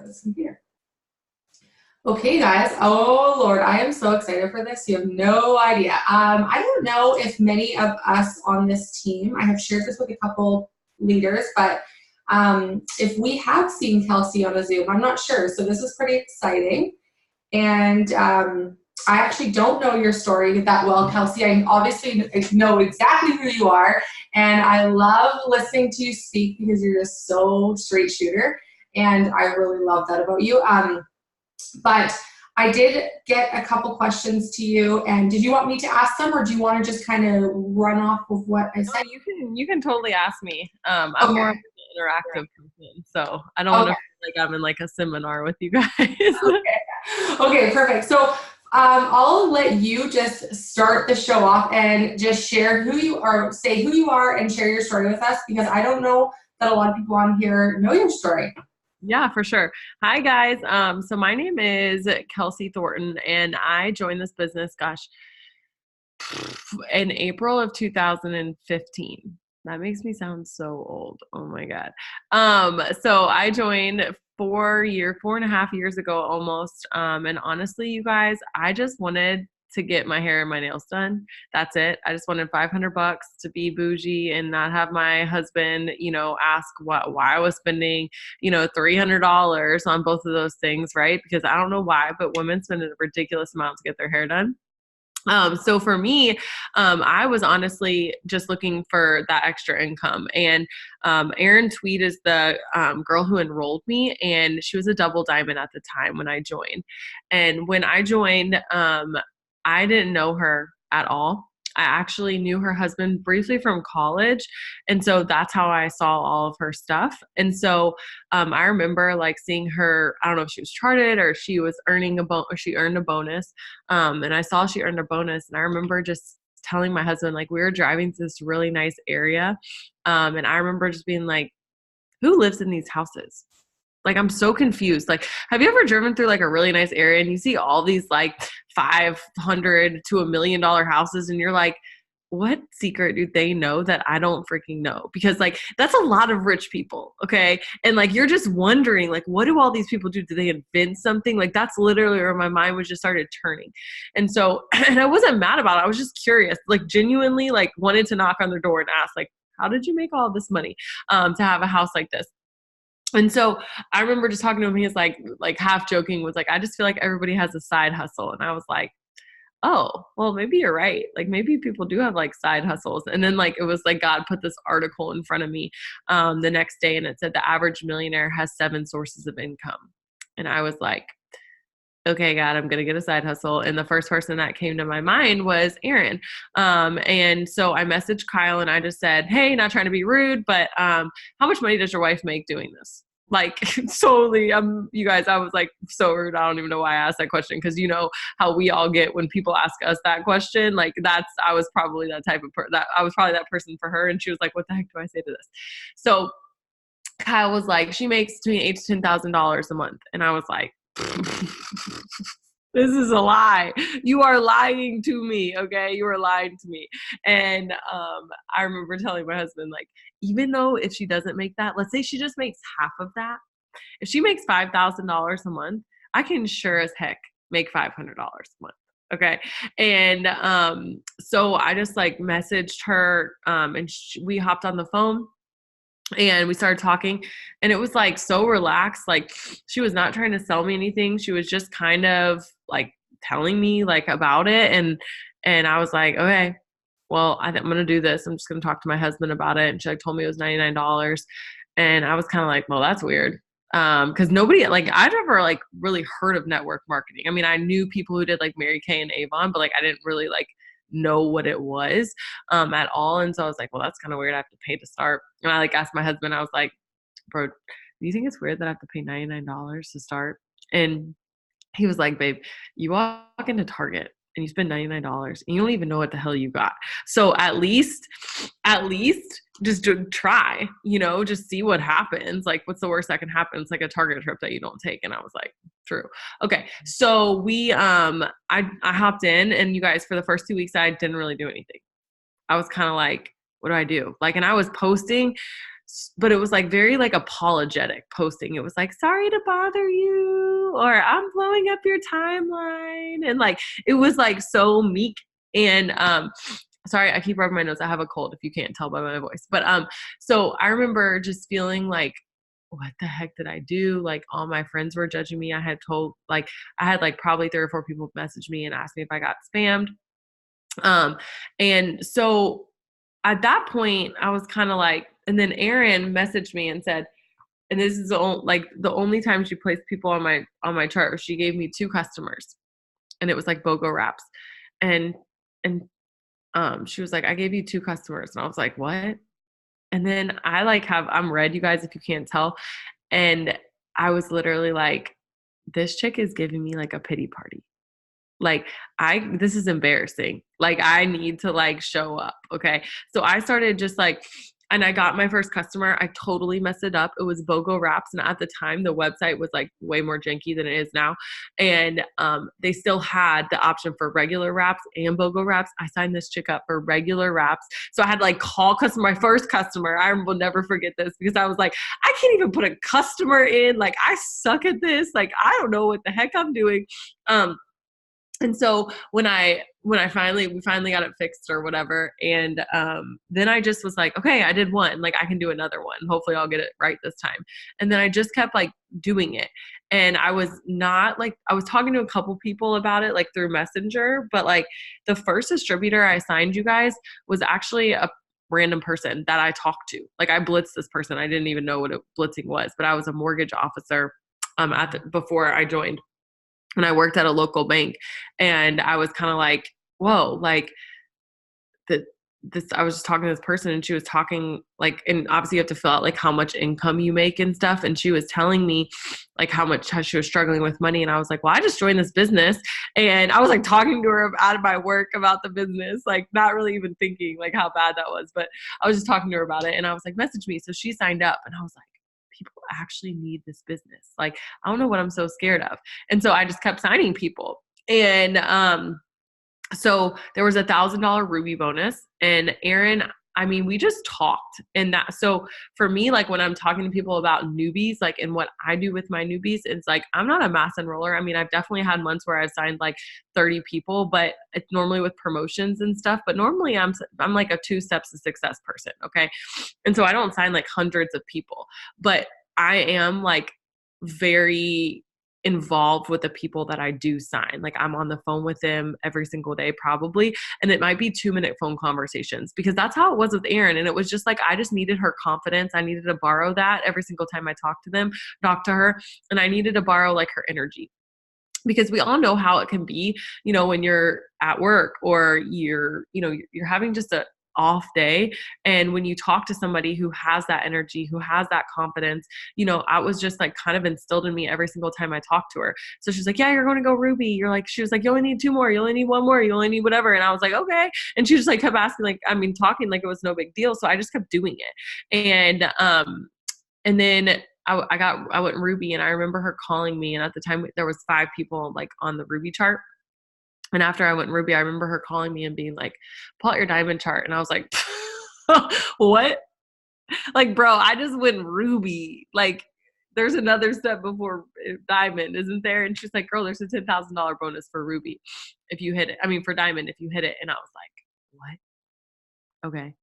this computer. Okay, guys. Oh, Lord, I am so excited for this. You have no idea. I don't know if many of us on this team, I have shared this with a couple leaders, but if we have seen Kelsey on a Zoom, I'm not sure. So this is pretty exciting. And I actually don't know your story that well, Kelsey. I obviously know exactly who you are, and I love listening to you speak because you're just so straight shooter, and I really love that about you. But I did get a couple questions to you, and did you want me to ask them, or do you want to just kind of run off of what I said? No, you can totally ask me. I'm Okay. more of an interactive person, so I don't want to Okay. feel like I'm in like a seminar with you guys. Okay, perfect. So I'll let you just start the show off and just share who you are, say who you are, and share your story with us, because I don't know that a lot of people on here know your story. Yeah, for sure. Hi, guys. So my name is Kelsey Thornton, and I joined this business, gosh, in April of 2015. That makes me sound so old. Oh my God. So I joined 4.5 years ago almost. And honestly, you guys, I just wanted to get my hair and my nails done. That's it. I just wanted $500 to be bougie and not have my husband, ask why I was spending, $300 on both of those things, right? Because I don't know why, but women spend a ridiculous amount to get their hair done. So for me, I was honestly just looking for that extra income. And Erin Tweed is the girl who enrolled me, and she was a double diamond at the time when I joined. And when I joined, I didn't know her at all. I actually knew her husband briefly from college. And so that's how I saw all of her stuff. And so I remember like seeing her, I don't know if she was charted or she was earning or she earned a bonus. And I saw she earned a bonus. And I remember just telling my husband, like, we were driving to this really nice area. And I remember just being like, who lives in these houses? Like, I'm so confused. Like, have you ever driven through like a really nice area and you see all these like 500 to $1 million houses, and you're like, what secret do they know that I don't freaking know? Because like, that's a lot of rich people. Okay. And like, you're just wondering, like, what do all these people do? Do they invent something? Like, that's literally where my mind was just started turning. And so, and I wasn't mad about it. I was just curious, like genuinely like wanted to knock on their door and ask, like, how did you make all this money to have a house like this? And so I remember just talking to him. He was like half joking, was like, I just feel like everybody has a side hustle. And I was like, oh, well, maybe you're right. Like, maybe people do have like side hustles. And then like, it was like God put this article in front of me the next day, and it said the average millionaire has 7 sources of income. And I was like, okay, God, I'm going to get a side hustle. And the first person that came to my mind was Erin. And so I messaged Kyle and I just said, hey, not trying to be rude, but how much money does your wife make doing this? Like, solely, you guys, I was like so rude. I don't even know why I asked that question, because you know how we all get when people ask us that question. Like, I was probably that type of I was probably that person for her. And she was like, what the heck do I say to this? So Kyle was like, she makes between $8,000 to $10,000 a month. And I was like, this is a lie. You are lying to me. Okay. You are lying to me. And I remember telling my husband, like, even though if she doesn't make that, let's say she just makes half of that. If she makes $5,000 a month, I can sure as heck make $500 a month. Okay. And so I just like messaged her and we hopped on the phone. And we started talking, and it was like so relaxed. Like, she was not trying to sell me anything. She was just kind of like telling me like about it. And I was like, okay, well, I think I'm going to do this. I'm just going to talk to my husband about it. And she like told me it was $99. And I was kind of like, well, that's weird. Cause nobody, like, I'd never like really heard of network marketing. I mean, I knew people who did like Mary Kay and Avon, but like, I didn't really like know what it was at all. And so I was like, well, that's kind of weird. I have to pay to start. And I like asked my husband, I was like, bro, do you think it's weird that I have to pay $99 to start? And he was like, babe, you walk into Target and you spend $99 and you don't even know what the hell you got. So at least just try, just see what happens. Like, what's the worst that can happen? It's like a Target trip that you don't take. And I was like, true. Okay. So we, I hopped in, and you guys, for the first 2 weeks, I didn't really do anything. I was kind of like, what do I do? Like, and I was posting but it was like very like apologetic posting. It was like, sorry to bother you, or I'm blowing up your timeline. And like, it was like so meek. And, sorry, I keep rubbing my nose. I have a cold if you can't tell by my voice. But, so I remember just feeling like, what the heck did I do? Like all my friends were judging me. I had probably 3 or 4 people message me and ask me if I got spammed. And so at that point I was kind of like, and then Erin messaged me and said, and this is the only time she placed people on my chart, she gave me 2 customers, and it was like BOGO wraps. And, she was like, I gave you 2 customers. And I was like, what? And then I'm red, you guys, if you can't tell. And I was literally like, this chick is giving me like a pity party. Like this is embarrassing. Like I need to like show up. Okay. So I started just like, and I got my first customer. I totally messed it up. It was BOGO wraps. And at the time the website was like way more janky than it is now. And, they still had the option for regular wraps and BOGO wraps. I signed this chick up for regular wraps. So I had like my first customer. I will never forget this because I was like, I can't even put a customer in. Like I suck at this. Like, I don't know what the heck I'm doing. And so when we finally got it fixed or whatever. And, then I just was like, okay, I did one, like I can do another one. Hopefully I'll get it right this time. And then I just kept like doing it. And I was talking to a couple people about it, like through Messenger, but like the first distributor I signed, you guys, was actually a random person that I talked to. Like I blitzed this person. I didn't even know what blitzing was, but I was a mortgage officer, before I joined. And I worked at a local bank, and I was kind of like, whoa, like I was just talking to this person, and she was talking like, and obviously you have to fill out like how much income you make and stuff. And she was telling me like how she was struggling with money. And I was like, well, I just joined this business. And I was like talking to her out of my work about the business, like not really even thinking like how bad that was, but I was just talking to her about it. And I was like, message me. So she signed up, and I was like, people actually need this business. Like, I don't know what I'm so scared of. And so I just kept signing people. And, so there was $1,000 Ruby bonus, and Erin, I mean, we just talked. And so for me, like when I'm talking to people about newbies, like, and what I do with my newbies, it's like, I'm not a mass enroller. I mean, I've definitely had months where I've signed like 30 people, but it's normally with promotions and stuff. But normally I'm like a 2 steps to success person. Okay. And so I don't sign like hundreds of people, but I am like very involved with the people that I do sign. Like I'm on the phone with them every single day probably. And it might be 2-minute phone conversations, because that's how it was with Erin. And it was just like, I just needed her confidence. I needed to borrow that every single time I talk to her. And I needed to borrow like her energy, because we all know how it can be, when you're at work or you're having just a off day. And when you talk to somebody who has that energy, who has that confidence, I was just like kind of instilled in me every single time I talked to her. So she's like, yeah, you're going to go Ruby. She was like, you only need 2 more. You only need 1 more. You only need whatever. And I was like, okay. And she just like kept asking, talking like it was no big deal. So I just kept doing it. And then I went Ruby, and I remember her calling me. And at the time there was 5 people like on the Ruby chart. And after I went Ruby, I remember her calling me and being like, pull out your diamond chart. And I was like, what? Like, bro, I just went Ruby. Like, there's another step before diamond, isn't there? And she's like, girl, there's a $10,000 bonus for Ruby if you hit it. I mean, for diamond, if you hit it. And I was like, what? Okay.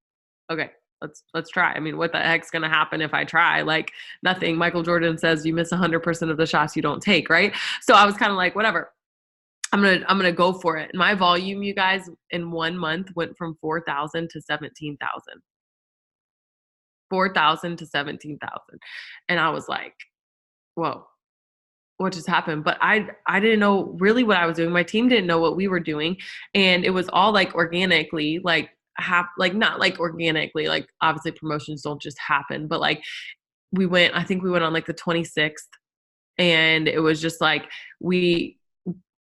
Let's try. I mean, what the heck's going to happen if I try? Like nothing. Michael Jordan says you miss 100% of the shots you don't take. Right. So I was kind of like, whatever. I'm going to go for it. My volume, you guys, in 1 month went from 4,000 to 17,000. 4,000 to 17,000. And I was like, whoa, what just happened? But I didn't know really what I was doing. My team didn't know what we were doing. And it was all like organically, not like organically, like obviously promotions don't just happen, but like I think we went on like the 26th, and it was just like, we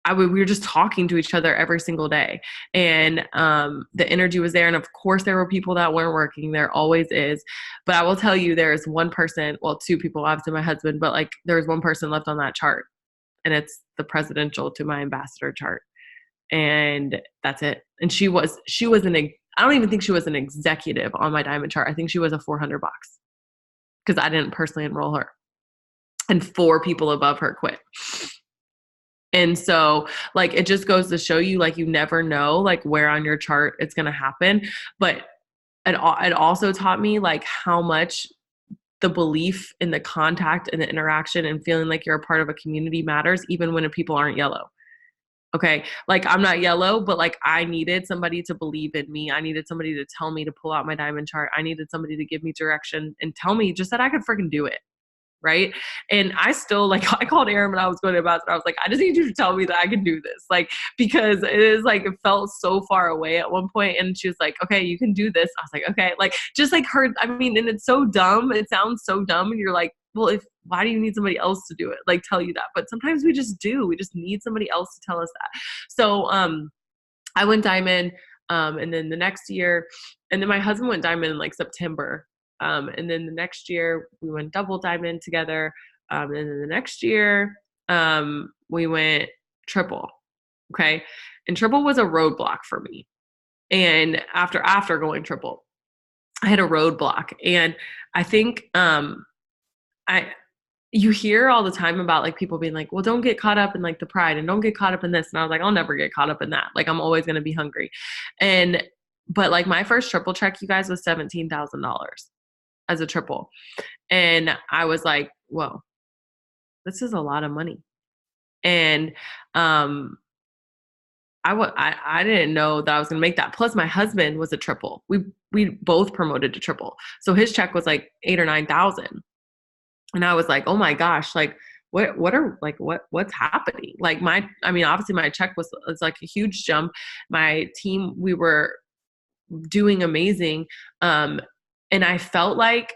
were just talking to each other every single day, and the energy was there. And of course there were people that weren't working. There always is. But I will tell you, there's one person, well, 2 people, obviously my husband, but like there was one person left on that chart, and it's the presidential to my ambassador chart. And that's it. And she was I don't even think she was an executive on my diamond chart. I think she was a 400 box. because I didn't personally enroll her. And 4 people above her quit. And so like, it just goes to show you, like, you never know like where on your chart it's going to happen. But it also taught me like how much the belief in the contact and the interaction and feeling like you're a part of a community matters, even when people aren't yellow. Okay. Like, I'm not yellow, but like, I needed somebody to believe in me. I needed somebody to tell me to pull out my diamond chart. I needed somebody to give me direction and tell me just that I could freaking do it. Right. And I still, like, I called Erin when I was going to Ambassador. I was like, I just need you to tell me that I can do this. Like, because it is like, it felt so far away at one point. And she was like, okay, you can do this. I was like, okay. Like, just like her, I mean, and it's so dumb. It sounds so dumb. And you're like, well, why do you need somebody else to do it? Like, tell you that. But sometimes we just do. We just need somebody else to tell us that. So, I went diamond, and then the next year, and then my husband went diamond in like September. And then the next year we went double diamond together. And then the next year, we went triple. Okay. And triple was a roadblock for me. And after going triple, I had a roadblock. And I think, you hear all the time about like people being like, well, don't get caught up in like the pride and don't get caught up in this. And I was like, I'll never get caught up in that. Like, I'm always going to be hungry. But like my first triple check, you guys, was $17,000 as a triple. And I was like, whoa, this is a lot of money. And, I didn't know that I was going to make that. Plus my husband was a triple. We both promoted to triple. So his check was like 8,000 or 9,000. And I was like, oh my gosh, like what's happening? Like obviously my check was like a huge jump. My team, we were doing amazing. And I felt like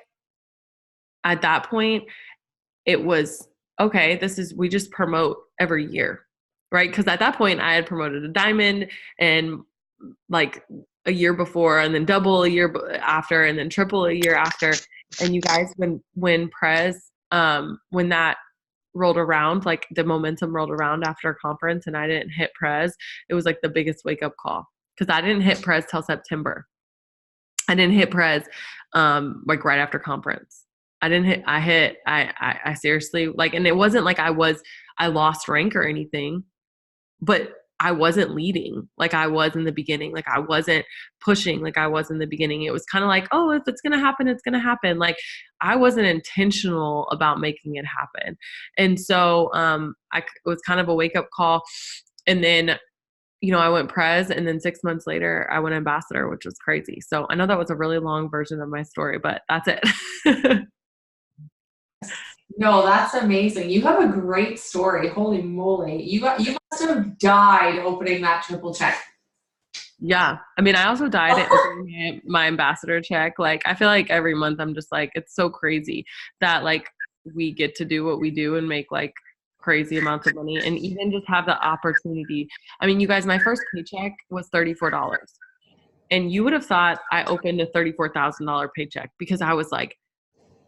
at that point it was, okay, we just promote every year. Right. Cause at that point I had promoted a diamond and like a year before, and then double a year after, and then triple a year after. And you guys, when Prez, when that rolled around, like the momentum rolled around after a conference and I didn't hit Prez, it was like the biggest wake up call. Cause I didn't hit Prez till September. I didn't hit Prez, like right after conference. I seriously, like, and it wasn't like I lost rank or anything, but I wasn't leading like I was in the beginning. Like I wasn't pushing like I was in the beginning. It was kind of like, oh, if it's going to happen, it's going to happen. Like I wasn't intentional about making it happen. And so it was kind of a wake up call. And then, I went Prez, and then 6 months later I went ambassador, which was crazy. So I know that was a really long version of my story, but that's it. No, that's amazing. You have a great story. Holy moly. You must have died opening that triple check. Yeah. I mean, I also died at opening my ambassador check. Like, I feel like every month I'm just like, it's so crazy that like we get to do what we do and make like crazy amounts of money and even just have the opportunity. I mean, you guys, my first paycheck was $34. And you would have thought I opened a $34,000 paycheck because I was like,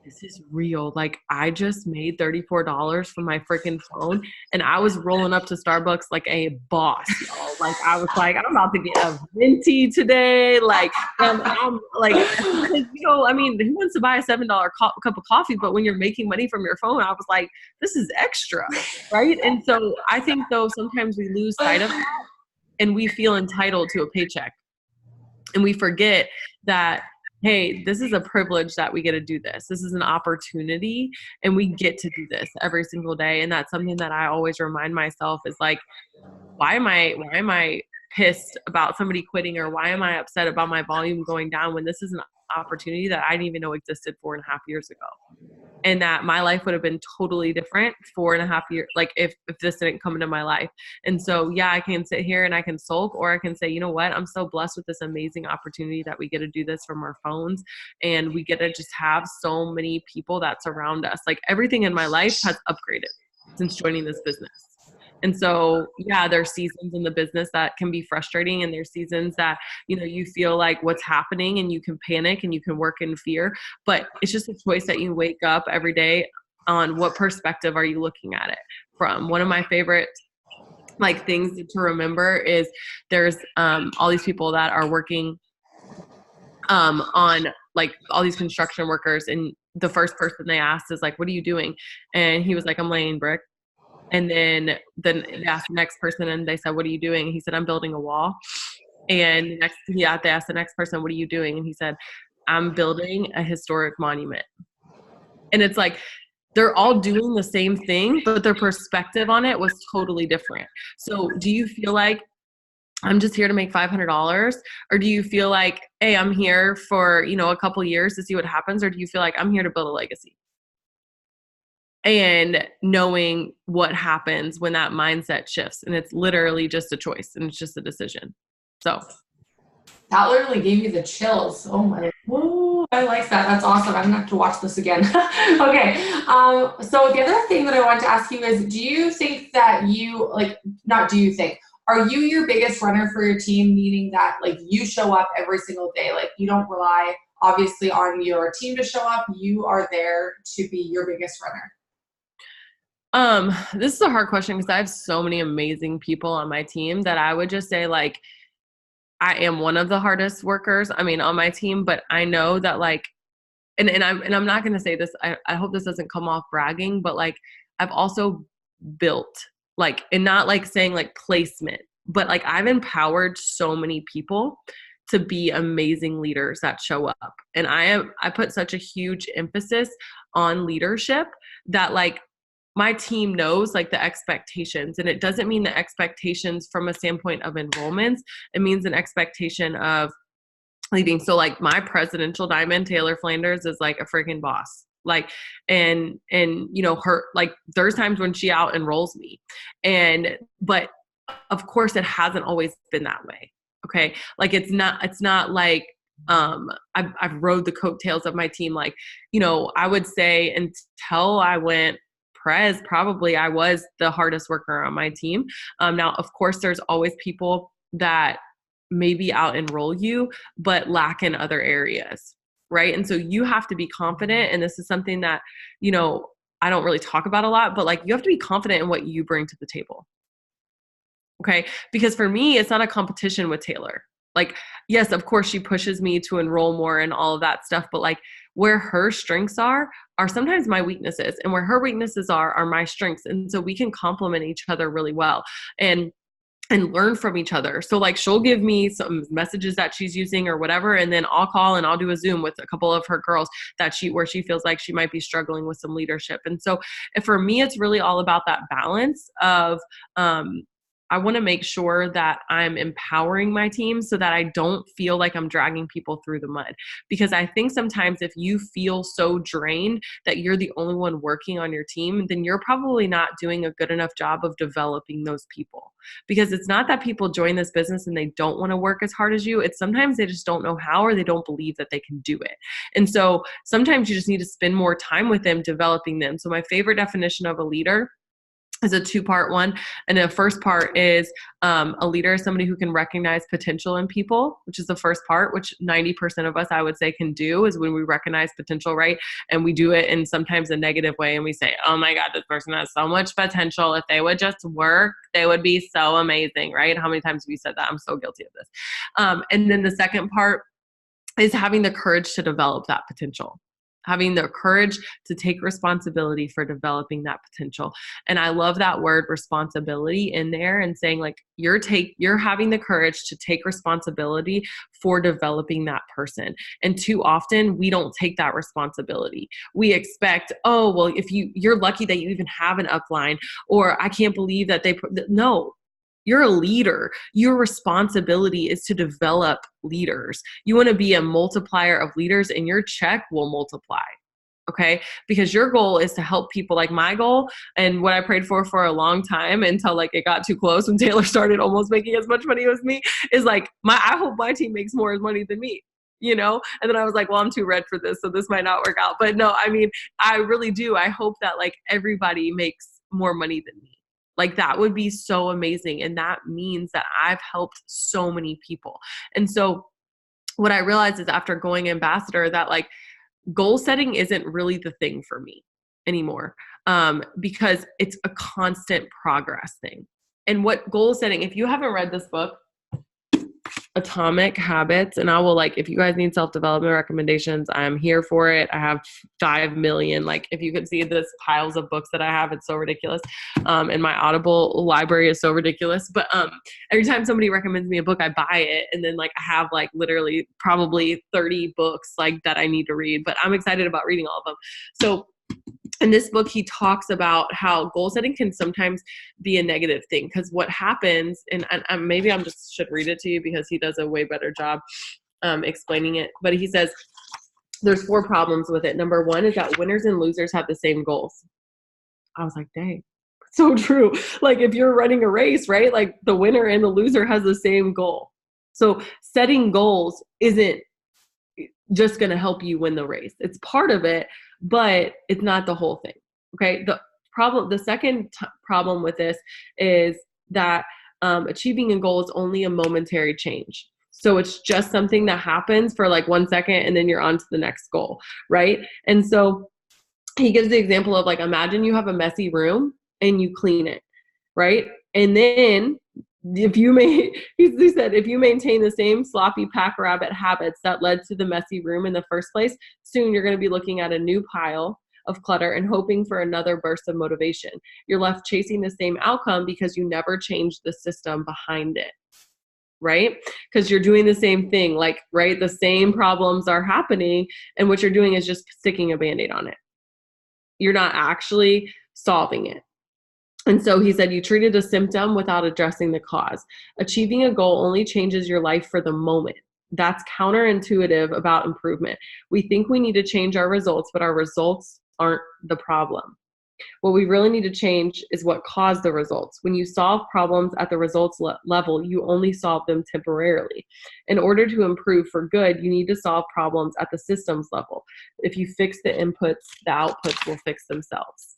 this is real. Like I just made $34 from my freaking phone and I was rolling up to Starbucks like a boss, y'all. Like I was like, I'm about to get a venti today. Like, I'm like, I mean, who wants to buy a $7 cup of coffee? But when you're making money from your phone, I was like, this is extra. Right. And so I think though, sometimes we lose sight of that and we feel entitled to a paycheck and we forget that, hey, this is a privilege that we get to do this. This is an opportunity and we get to do this every single day. And that's something that I always remind myself is like, why am I pissed about somebody quitting, or why am I upset about my volume going down when this is an opportunity that I didn't even know existed 4.5 years ago? And that my life would have been totally different 4.5 years, like if this didn't come into my life. And so, yeah, I can sit here and I can sulk, or I can say, you know what, I'm so blessed with this amazing opportunity that we get to do this from our phones. And we get to just have so many people that surround us. Like everything in my life has upgraded since joining this business. And so, yeah, there's seasons in the business that can be frustrating, and there's seasons that, you feel like what's happening and you can panic and you can work in fear, but it's just a choice that you wake up every day on what perspective are you looking at it from. One of my favorite like things to remember is there's all these people that are working on like all these construction workers, and the first person they asked is like, what are you doing? And he was like, I'm laying brick. And then they asked the next person and they said, what are you doing? He said, I'm building a wall. And they asked the next person, what are you doing? And he said, I'm building a historic monument. And it's like, they're all doing the same thing, but their perspective on it was totally different. So do you feel like I'm just here to make $500? Or do you feel like, hey, I'm here for, a couple years to see what happens? Or do you feel like I'm here to build a legacy? And knowing what happens when that mindset shifts, and it's literally just a choice and it's just a decision. So that literally gave me the chills. Oh my, whoa, I like that. That's awesome. I'm gonna have to watch this again. Okay. So the other thing that I want to ask you is, do you think that are you your biggest runner for your team, meaning that like you show up every single day? Like you don't rely obviously on your team to show up. You are there to be your biggest runner. This is a hard question because I have so many amazing people on my team that I would just say like, I am one of the hardest workers, on my team, but I know that like, and I'm not going to say this, I hope this doesn't come off bragging, but like, I've also built like, and not like saying like placement, but like I've empowered so many people to be amazing leaders that show up. And I put such a huge emphasis on leadership that like, my team knows like the expectations, and it doesn't mean the expectations from a standpoint of enrollments. It means an expectation of leading. So like my presidential diamond, Taylor Flanders, is like a freaking boss. Like, and her, like there's times when she out enrolls me, but of course it hasn't always been that way. Okay. Like it's not like, I've rode the coattails of my team. Like, I would say until I went Prez, probably I was the hardest worker on my team. Now, of course, there's always people that maybe out enroll you, but lack in other areas, right? And so you have to be confident. And this is something that, I don't really talk about a lot, but like you have to be confident in what you bring to the table. Okay. Because for me, it's not a competition with Taylor. Like, yes, of course she pushes me to enroll more and all of that stuff, but like where her strengths are sometimes my weaknesses, and where her weaknesses are my strengths. And so we can complement each other really well and learn from each other. So like she'll give me some messages that she's using or whatever, and then I'll call and I'll do a Zoom with a couple of her girls where she feels like she might be struggling with some leadership. And so for me, it's really all about that balance of, I want to make sure that I'm empowering my team so that I don't feel like I'm dragging people through the mud. Because I think sometimes if you feel so drained that you're the only one working on your team, then you're probably not doing a good enough job of developing those people. Because it's not that people join this business and they don't want to work as hard as you. It's sometimes they just don't know how, or they don't believe that they can do it. And so sometimes you just need to spend more time with them, developing them. So my favorite definition of a leader is a two-part one. And the first part is a leader is somebody who can recognize potential in people, which is the first part, which 90% of us, I would say, can do, is when we recognize potential, right? And we do it in sometimes a negative way. And we say, oh my God, this person has so much potential. If they would just work, they would be so amazing, right? How many times have you said that? I'm so guilty of this. And then the second part is having the courage to develop that potential. Having the courage to take responsibility for developing that potential. And I love that word responsibility in there, and saying like, you're having the courage to take responsibility for developing that person. And too often we don't take that responsibility. We expect, oh, well, if you're lucky that you even have an upline, or I can't believe that no. You're a leader. Your responsibility is to develop leaders. You want to be a multiplier of leaders, and your check will multiply. Okay. Because your goal is to help people. Like my goal, and what I prayed for a long time, until like it got too close when Taylor started almost making as much money as me, is like, I hope my team makes more money than me. And then I was like, well, I'm too red for this, so this might not work out. But no, I really do. I hope that like everybody makes more money than me. Like that would be so amazing. And that means that I've helped so many people. And so what I realized is, after going ambassador, that like goal setting isn't really the thing for me anymore, because it's a constant progress thing. And what goal setting, if you haven't read this book, Atomic Habits, and I will, like, if you guys need self-development recommendations, I'm here for it. I have 5 million. Like, if you could see this piles of books that I have, it's so ridiculous. And my Audible library is so ridiculous. But every time somebody recommends me a book, I buy it, and then like I have like literally probably 30 books like that I need to read. But I'm excited about reading all of them. So in this book, he talks about how goal setting can sometimes be a negative thing, because what happens, and maybe I'm just should read it to you because he does a way better job explaining it. But he says there's 4 problems with it. Number 1 is that winners and losers have the same goals. I was like, dang, so true. Like, if you're running a race, right? Like, the winner and the loser has the same goal. So setting goals isn't just going to help you win the race. It's part of it, but it's not the whole thing. Okay. The second problem with this is that achieving a goal is only a momentary change. So it's just something that happens for like 1 second and then you're on to the next goal. Right. And so he gives the example of, like, imagine you have a messy room and you clean it. Right. And then he said, if you maintain the same sloppy pack rabbit habits that led to the messy room in the first place, soon you're going to be looking at a new pile of clutter and hoping for another burst of motivation. You're left chasing the same outcome because you never changed the system behind it. Right? Because you're doing the same thing, like, right? The same problems are happening, and what you're doing is just sticking a Band-Aid on it. You're not actually solving it. And so he said, you treated a symptom without addressing the cause. Achieving a goal only changes your life for the moment. That's counterintuitive about improvement. We think we need to change our results, but our results aren't the problem. What we really need to change is what caused the results. When you solve problems at the results level, you only solve them temporarily. In order to improve for good, you need to solve problems at the systems level. If you fix the inputs, the outputs will fix themselves.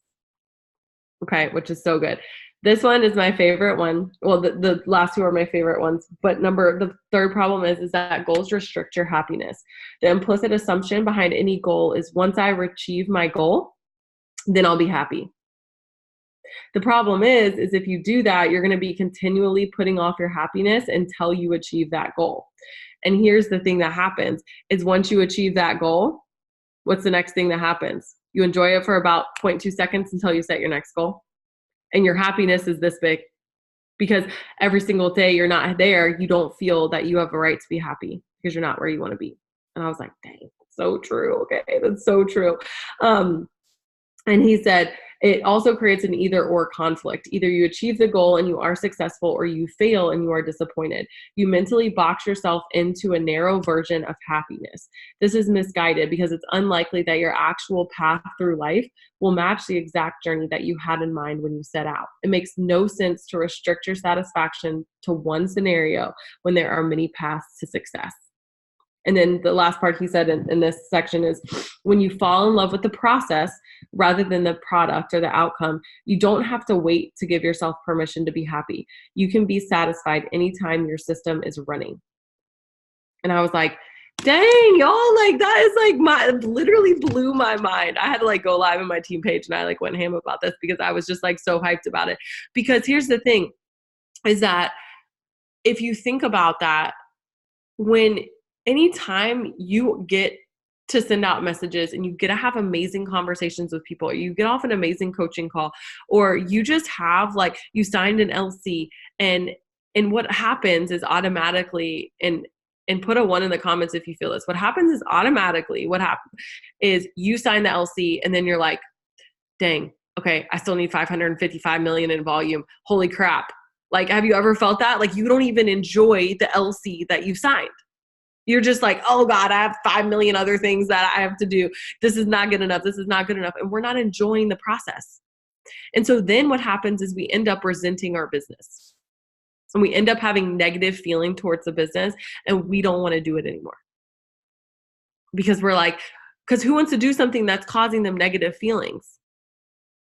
Okay, which is so good. This one is my favorite one. Well, the last 2 are my favorite ones. But the third problem is that goals restrict your happiness. The implicit assumption behind any goal is, once I achieve my goal, then I'll be happy. The problem is if you do that, you're going to be continually putting off your happiness until you achieve that goal. And here's the thing that happens is, once you achieve that goal, what's the next thing that happens? You enjoy it for about 0.2 seconds until you set your next goal. And your happiness is this big, because every single day you're not there, you don't feel that you have a right to be happy because you're not where you want to be. And I was like, dang, so true. Okay, that's so true. And he said, it also creates an either or conflict. Either you achieve the goal and you are successful, or you fail and you are disappointed. You mentally box yourself into a narrow version of happiness. This is misguided because it's unlikely that your actual path through life will match the exact journey that you had in mind when you set out. It makes no sense to restrict your satisfaction to one scenario when there are many paths to success. And then the last part he said in this section is, when you fall in love with the process rather than the product or the outcome, you don't have to wait to give yourself permission to be happy. You can be satisfied anytime your system is running. And I was like, dang, y'all, like, that is like literally blew my mind. I had to like go live on my team page and I like went ham about this because I was just like so hyped about it. Because here's the thing is that if you think about that, anytime you get to send out messages and you get to have amazing conversations with people, or you get off an amazing coaching call, or you just have like, you signed an LC, and what happens is automatically, and put a 1 in the comments if you feel this, what happens is automatically you sign the LC and then you're like, dang, okay, I still need 555 million in volume. Holy crap. Like, have you ever felt that? Like, you don't even enjoy the LC that you signed. You're just like, oh God, I have 5 million other things that I have to do. This is not good enough. This is not good enough. And we're not enjoying the process. And so then what happens is we end up resenting our business. And we end up having negative feeling towards the business, and we don't want to do it anymore. Because we're like, because who wants to do something that's causing them negative feelings?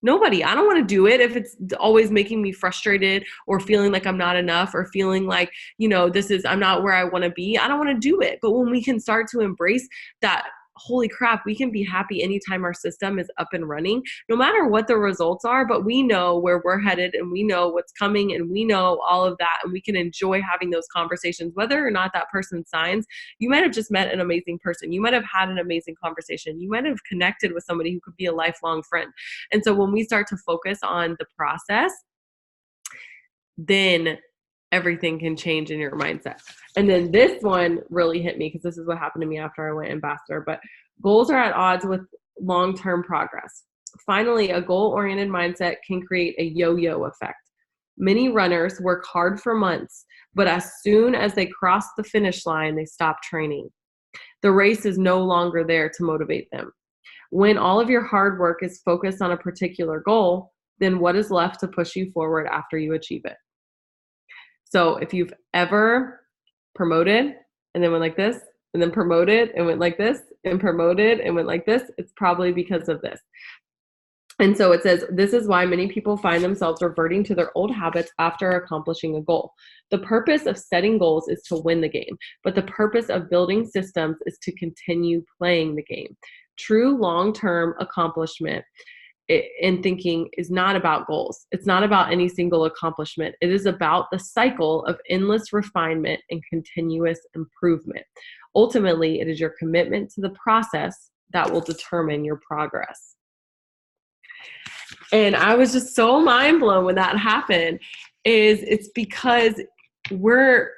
Nobody. I don't want to do it if it's always making me frustrated or feeling like I'm not enough or feeling like, I'm not where I want to be. I don't want to do it. But when we can start to embrace that holy crap, we can be happy anytime our system is up and running, no matter what the results are, but we know where we're headed and we know what's coming and we know all of that, and we can enjoy having those conversations, whether or not that person signs. You might have just met an amazing person. You might have had an amazing conversation. You might have connected with somebody who could be a lifelong friend. And so when we start to focus on the process, then everything can change in your mindset. And then this one really hit me because this is what happened to me after I went ambassador. But goals are at odds with long-term progress. Finally, a goal-oriented mindset can create a yo-yo effect. Many runners work hard for months, but as soon as they cross the finish line, they stop training. The race is no longer there to motivate them. When all of your hard work is focused on a particular goal, then what is left to push you forward after you achieve it? So if you've ever promoted and then went like this, and then promoted and went like this, and promoted and went like this, it's probably because of this. And so it says, this is why many people find themselves reverting to their old habits after accomplishing a goal. The purpose of setting goals is to win the game, but the purpose of building systems is to continue playing the game. True long-term accomplishment in thinking is not about goals. It's not about any single accomplishment. It is about the cycle of endless refinement and continuous improvement. Ultimately, it is your commitment to the process that will determine your progress. And I was just so mind blown when that happened. It's because one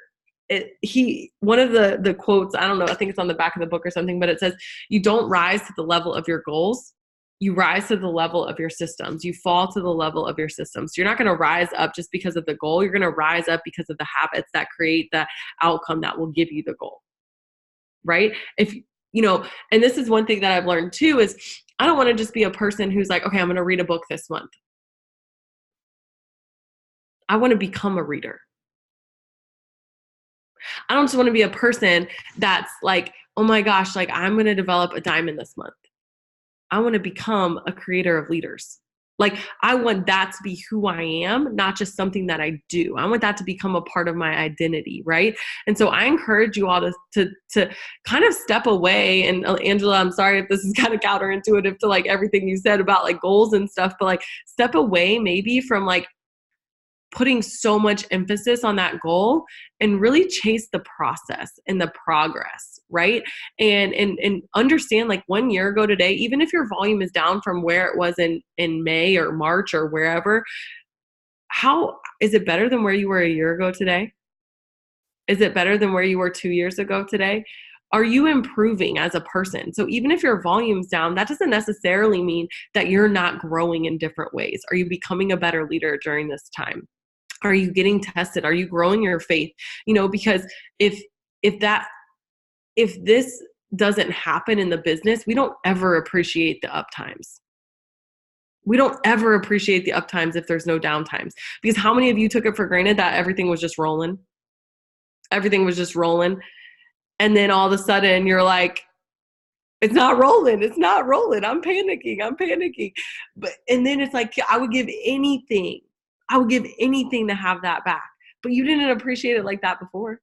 of the quotes, I don't know, I think it's on the back of the book or something, but it says, you don't rise to the level of your goals. You rise to the level of your systems. You fall to the level of your systems. You're not going to rise up just because of the goal. You're going to rise up because of the habits that create the outcome that will give you the goal. Right? And this is one thing that I've learned too, is I don't want to just be a person who's like, okay, I'm going to read a book this month. I want to become a reader. I don't just want to be a person that's like, oh my gosh, like I'm going to develop a diamond this month. I want to become a creator of leaders. Like I want that to be who I am, not just something that I do. I want that to become a part of my identity, right? And so I encourage you all to kind of step away. And Angela, I'm sorry if this is kind of counterintuitive to like everything you said about like goals and stuff, but like step away maybe from like putting so much emphasis on that goal and really chase the process and the progress, right? And understand, like 1 year ago today, even if your volume is down from where it was in May or March or wherever, how is it better than where you were a year ago today? Is it better than where you were 2 years ago today? Are you improving as a person? So even if your volume's down, that doesn't necessarily mean that you're not growing in different ways. Are you becoming a better leader during this time? Are you getting tested? Are you growing your faith? Because if this doesn't happen in the business, we don't ever appreciate the up times. We don't ever appreciate the up times if there's no down times. Because how many of you took it for granted that everything was just rolling? Everything was just rolling. And then all of a sudden you're like, it's not rolling. It's not rolling. I'm panicking. And then it's like, I would give anything to have that back. But you didn't appreciate it like that before.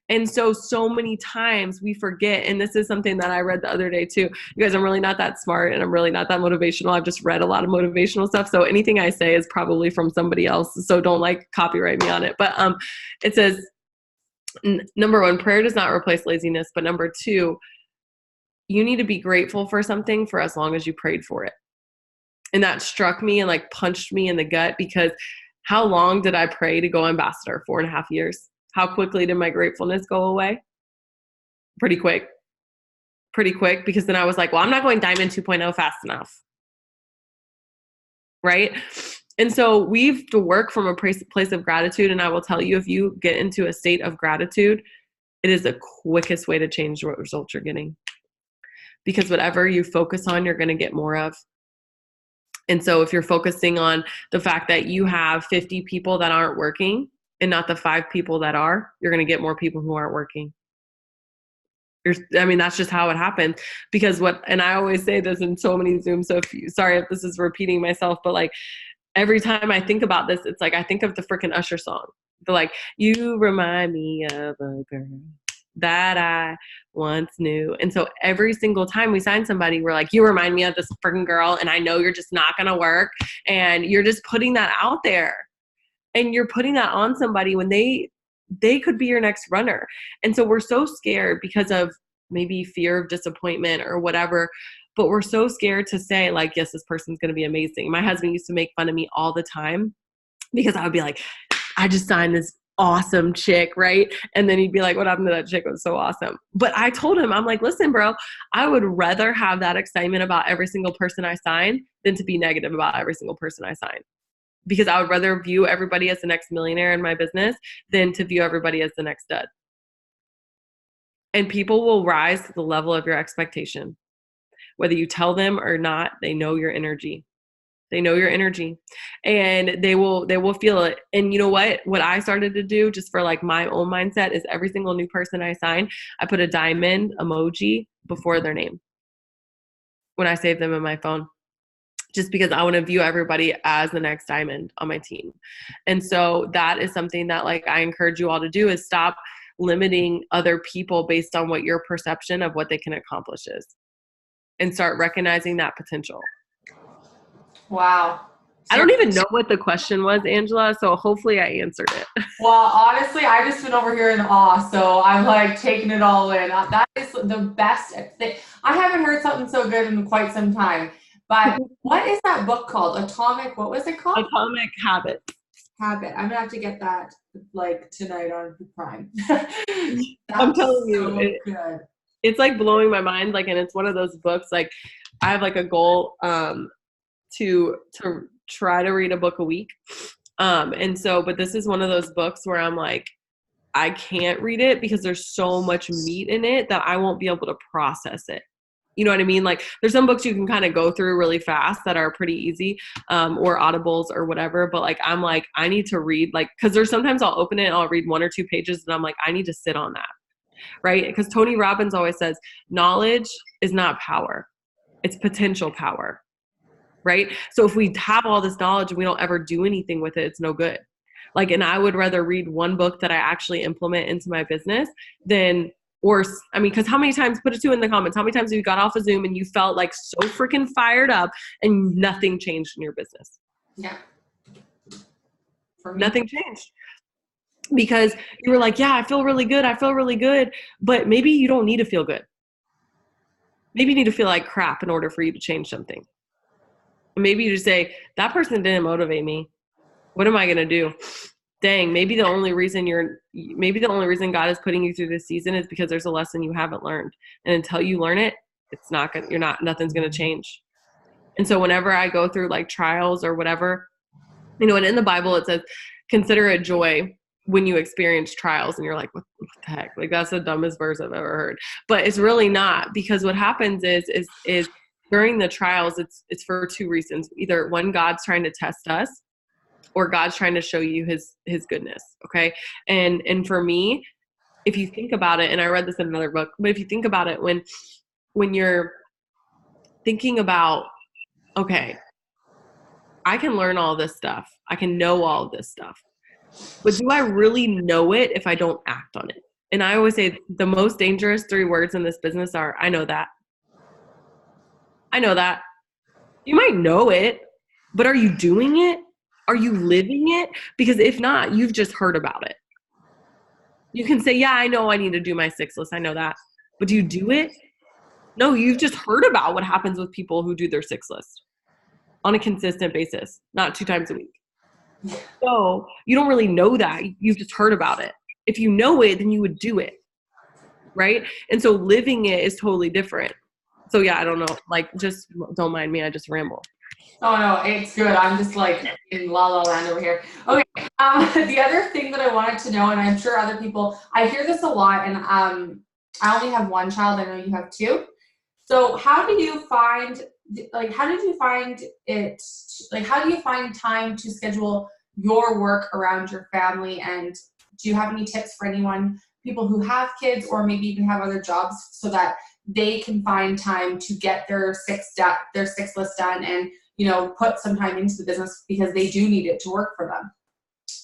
And so many times we forget, and this is something that I read the other day too. You guys, I'm really not that smart and I'm really not that motivational. I've just read a lot of motivational stuff. So anything I say is probably from somebody else. So don't like copyright me on it. But it says, number one, prayer does not replace laziness. But number two, you need to be grateful for something for as long as you prayed for it. And that struck me and like punched me in the gut, because how long did I pray to go ambassador? 4.5 years. How quickly did my gratefulness go away? Pretty quick, because then I was like, well, I'm not going Diamond 2.0 fast enough. Right? And so we have to work from a place of gratitude. And I will tell you, if you get into a state of gratitude, it is the quickest way to change what results you're getting. Because whatever you focus on, you're going to get more of. And so if you're focusing on the fact that you have 50 people that aren't working and not the 5 people that are, you're going to get more people who aren't working. That's just how it happens. Because and I always say this in so many Zooms, so sorry if this is repeating myself, but like every time I think about this, it's like I think of the freaking Usher song. They're like, you remind me of a girl that I once knew. And so every single time we sign somebody, we're like, you remind me of this freaking girl, and I know you're just not going to work. And you're just putting that out there. And you're putting that on somebody when they could be your next runner. And so we're so scared because of maybe fear of disappointment or whatever, but we're so scared to say like, yes, this person's going to be amazing. My husband used to make fun of me all the time because I would be like, I just signed this awesome chick, right? And then he'd be like, what happened to that chick? It was so awesome. But I told him, I'm like, listen, bro, I would rather have that excitement about every single person I sign than to be negative about every single person I sign. Because I would rather view everybody as the next millionaire in my business than to view everybody as the next stud. And people will rise to the level of your expectation. Whether you tell them or not, they know your energy. They know your energy, and they will feel it. And you know what I started to do just for like my own mindset is every single new person I sign, I put a diamond emoji before their name when I save them in my phone, just because I want to view everybody as the next diamond on my team. And so that is something that like I encourage you all to do, is stop limiting other people based on what your perception of what they can accomplish is, and start recognizing that potential. Wow. I don't even know what the question was, Angela, so hopefully I answered it. Well, honestly, I just been over here in awe, so I'm like taking it all in. That is the best thing. I haven't heard something so good in quite some time. But what is that book called? Atomic, what was it called? Atomic Habits. Habit. I'm gonna have to get that like tonight on Prime. I'm telling you, good. It's like blowing my mind. Like, and it's one of those books. Like, I have like a goal to try to read a book a week. And so, but this is one of those books where I'm like, I can't read it because there's so much meat in it that I won't be able to process it. You know what I mean? Like there's some books you can kind of go through really fast that are pretty easy, or audibles or whatever. But like, I'm like, I need to read, like, cause there's sometimes I'll open it and I'll read 1 or 2 pages and I'm like, I need to sit on that. Right. Because Tony Robbins always says, knowledge is not power. It's potential power. Right. So if we have all this knowledge and we don't ever do anything with it, it's no good. Like, and I would rather read one book that I actually implement into my business than, or, I mean, because how many times, put it too in the comments, how many times have you got off of Zoom and you felt like so freaking fired up and nothing changed in your business? Yeah. Nothing changed. Because you were like, yeah, I feel really good. I feel really good. But maybe you don't need to feel good. Maybe you need to feel like crap in order for you to change something. Maybe you just say, that person didn't motivate me. What am I going to do? Dang, maybe the only reason God is putting you through this season is because there's a lesson you haven't learned. And until you learn it, nothing's going to change. And so whenever I go through like trials or whatever, and in the Bible, it says, consider it joy when you experience trials. And you're like, what the heck? Like, that's the dumbest verse I've ever heard. But it's really not, because what happens is during the trials, it's for 2 reasons. Either one, God's trying to test us, or God's trying to show you his goodness. Okay. And for me, if you think about it, and I read this in another book, but if you think about it, when you're thinking about, okay, I can learn all this stuff. I can know all of this stuff, but do I really know it if I don't act on it? And I always say the most dangerous 3 words in this business are, I know that. I know that. You might know it, but are you doing it? Are you living it? Because if not, you've just heard about it. You can say, yeah, I know I need to do my 6 list. I know that. But do you do it? No, you've just heard about what happens with people who do their 6 list on a consistent basis, not 2 times a week. So you don't really know that. You've just heard about it. If you know it, then you would do it. Right? And so living it is totally different. So yeah, I don't know. Like, just don't mind me. I just ramble. Oh no, it's good. I'm just like in la la land over here. Okay. The other thing that I wanted to know, and I'm sure other people, I hear this a lot, and I only have 1 child. I know you have 2. So how did you find it? Like, how do you find time to schedule your work around your family? And do you have any tips for people who have kids or maybe even have other jobs, so that they can find time to get their 6 list done and, put some time into the business, because they do need it to work for them?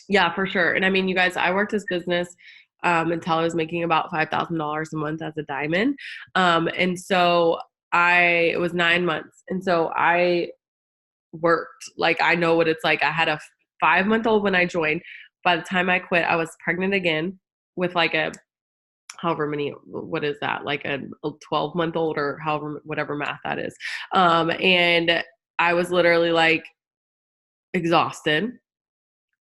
Yeah, for sure. And I mean, you guys, I worked this business until I was making about $5,000 a month as a diamond. And so it was 9 months. And so I worked. Like, I know what it's like. I had a 5-month-old when I joined. By the time I quit, I was pregnant again with like a however many, what is that? Like a 12-month-old or however, whatever math that is. And I was literally like exhausted.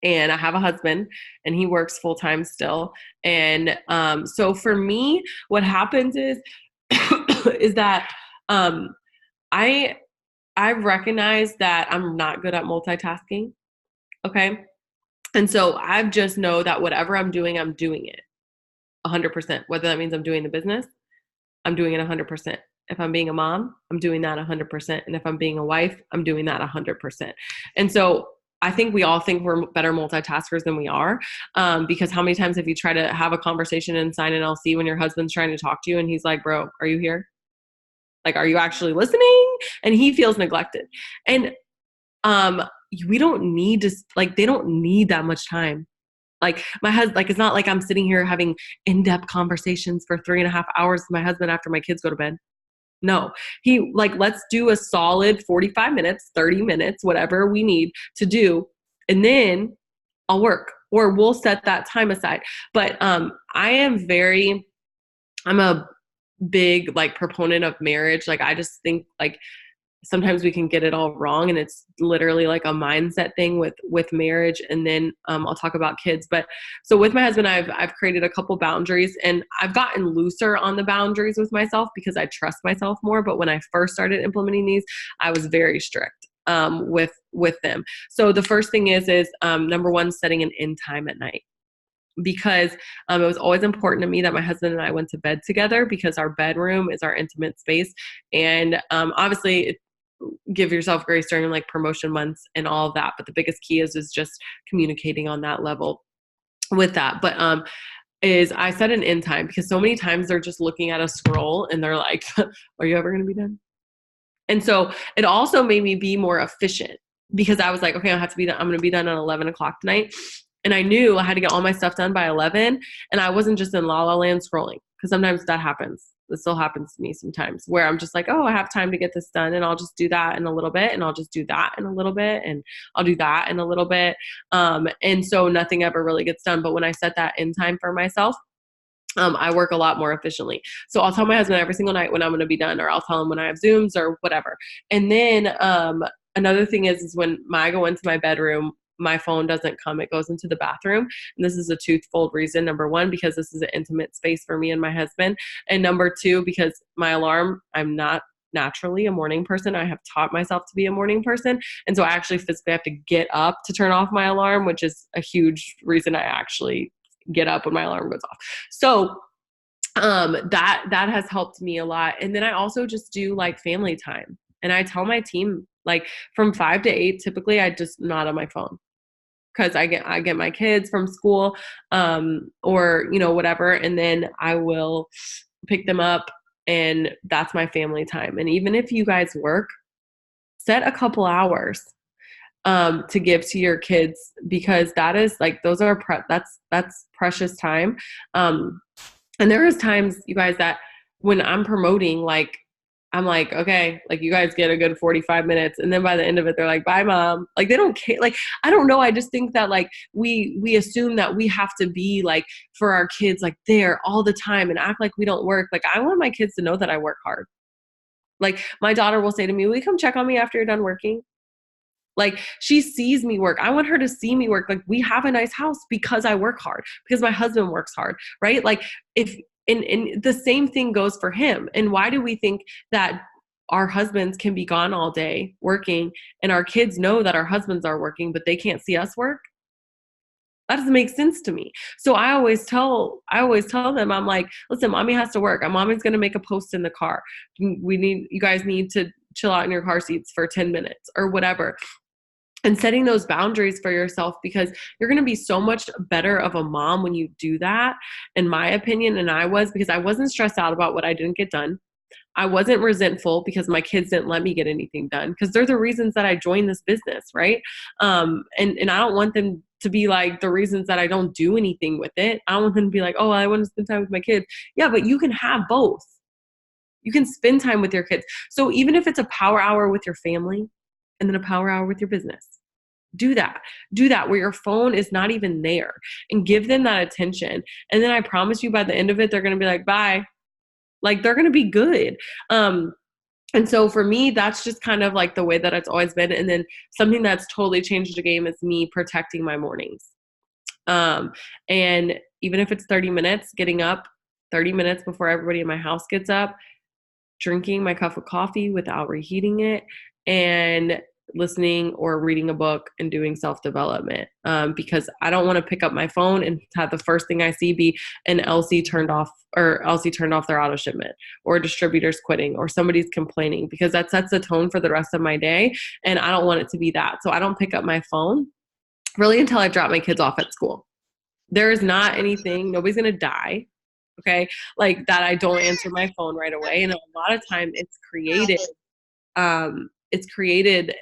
And I have a husband and he works full time still. And so for me, what happens is, is that I I've recognized that I'm not good at multitasking. Okay. And so I just know that whatever I'm doing it 100%. Whether that means I'm doing the business, I'm doing it 100%. If I'm being a mom, I'm doing that 100%. And if I'm being a wife, I'm doing that 100%. And so I think we all think we're better multitaskers than we are, because how many times have you tried to have a conversation and sign an LC when your husband's trying to talk to you and he's like, bro, are you here? Like, are you actually listening? And he feels neglected. And we don't need to, like, they don't need that much time. Like my husband, like, it's not like I'm sitting here having in-depth conversations for 3.5 hours with my husband after my kids go to bed. No, he like, let's do a solid 45 minutes, 30 minutes, whatever we need to do. And then I'll work, or we'll set that time aside. But I'm a big like proponent of marriage. Like, I just think like sometimes we can get it all wrong, and it's literally like a mindset thing with marriage. And then I'll talk about kids. But so with my husband, I've created a couple boundaries, and I've gotten looser on the boundaries with myself because I trust myself more. But when I first started implementing these, I was very strict with them. So the first thing is number one, setting an end time at night. Because it was always important to me that my husband and I went to bed together, because our bedroom is our intimate space. And obviously, give yourself grace during like promotion months and all of that. But the biggest key is just communicating on that level with that. But is I set an end time, because so many times they're just looking at a scroll and they're like, are you ever going to be done? And so it also made me be more efficient, because I was like, okay, I have to be done. I'm going to be done at 11 o'clock tonight. And I knew I had to get all my stuff done by 11. And I wasn't just in la la land scrolling, because sometimes that happens. It still happens to me sometimes, where I'm just like, oh, I have time to get this done, and I'll just do that in a little bit, and I'll just do that in a little bit, and I'll do that in a little bit. And so nothing ever really gets done. But when I set that end time for myself, I work a lot more efficiently. So I'll tell my husband every single night when I'm going to be done, or I'll tell him when I have Zooms or whatever. And then another thing is when I go into my bedroom, my phone doesn't come. It goes into the bathroom. And this is a twofold reason. Number one, because this is an intimate space for me and my husband. And number two, because my alarm, I'm not naturally a morning person. I have taught myself to be a morning person. And so I actually physically have to get up to turn off my alarm, which is a huge reason I actually get up when my alarm goes off. So that has helped me a lot. And then I also just do like family time. And I tell my team, like, from 5 to 8, typically I just not on my phone, because I get my kids from school, or, whatever. And then I will pick them up, and that's my family time. And even if you guys work, set a couple hours to give to your kids, because that is like, those are that's precious time. And there is times, you guys, that when I'm promoting, like, I'm like, okay, like, you guys get a good 45 minutes. And then by the end of it, they're like, bye, mom. Like, they don't care. Like, I don't know. I just think that like we assume that we have to be like, for our kids, like, there all the time and act like we don't work. Like, I want my kids to know that I work hard. Like, my daughter will say to me, will you come check on me after you're done working? Like, she sees me work. I want her to see me work. Like, we have a nice house because I work hard, because my husband works hard, right? Like, and the same thing goes for him. And why do we think that our husbands can be gone all day working, and our kids know that our husbands are working, but they can't see us work? That doesn't make sense to me. So I always tell them, I'm like, listen, mommy has to work. And mommy's going to make a post in the car. You guys need to chill out in your car seats for 10 minutes or whatever. And setting those boundaries for yourself, because you're going to be so much better of a mom when you do that, in my opinion. And because I wasn't stressed out about what I didn't get done. I wasn't resentful because my kids didn't let me get anything done, because they're the reasons that I joined this business, right? And I don't want them to be like the reasons that I don't do anything with it. I don't want them to be like, oh, I want to spend time with my kids. Yeah, but you can have both. You can spend time with your kids. So even if it's a power hour with your family and then a power hour with your business, do that. Do that where your phone is not even there, and give them that attention. And then I promise you by the end of it, they're going to be like, bye. Like they're going to be good. And so for me, that's just kind of like the way that it's always been. And then something that's totally changed the game is me protecting my mornings. And even if it's 30 minutes, getting up 30 minutes before everybody in my house gets up, drinking my cup of coffee without reheating it, and listening or reading a book and doing self-development, because I don't want to pick up my phone and have the first thing I see be an LC turned off their auto shipment, or a distributor's quitting, or somebody's complaining, because that sets the tone for the rest of my day. And I don't want it to be that. So I don't pick up my phone really until I drop my kids off at school. There is not anything, nobody's going to die. Okay. Like that. I don't answer my phone right away. And a lot of time it's created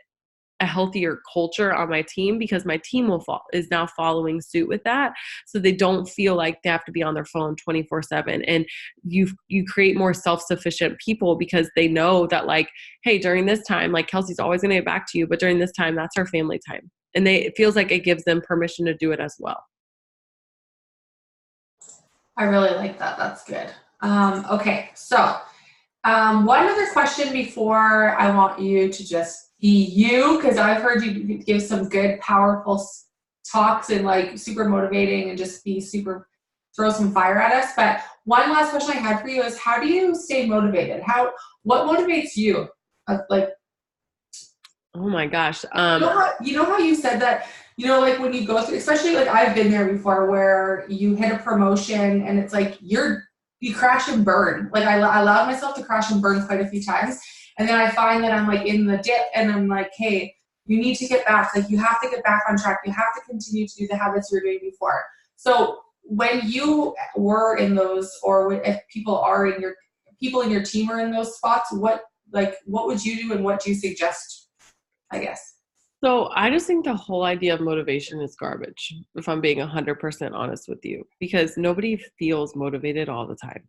a healthier culture on my team, because my team is now following suit with that. So they don't feel like they have to be on their phone 24/7. And you create more self-sufficient people, because they know that like, hey, during this time, like Kelsey's always going to get back to you, but during this time, that's our family time. And it feels like it gives them permission to do it as well. I really like that. That's good. Okay. So, one other question before I want you to just be you, because I've heard you give some good, powerful talks and like super motivating and just be super, throw some fire at us. But one last question I had for you is, how do you stay motivated? What motivates you? Like, oh my gosh. You know how you said that, like when you go through, especially like I've been there before, where you hit a promotion and it's like you crash and burn. Like I allowed myself to crash and burn quite a few times. And then I find that I'm like in the dip and I'm like, hey, you need to get back. Like you have to get back on track. You have to continue to do the habits you were doing before. So when you were in those, or if people in your team are in those spots, what would you do and what do you suggest, I guess? So I just think the whole idea of motivation is garbage, if I'm being 100% honest with you, because nobody feels motivated all the time.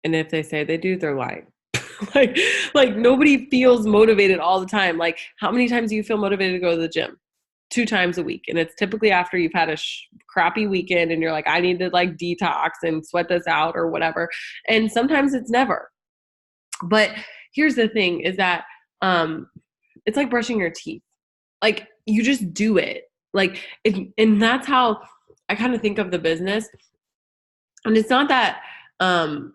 And if they say they do, they're lying. like nobody feels motivated all the time. Like how many times do you feel motivated to go to the gym? 2 times a week. And it's typically after you've had a crappy weekend and you're like, I need to like detox and sweat this out or whatever. And sometimes it's never. But here's the thing is that it's like brushing your teeth. Like you just do it. Like, and that's how I kind of think of the business. And it's not that I'm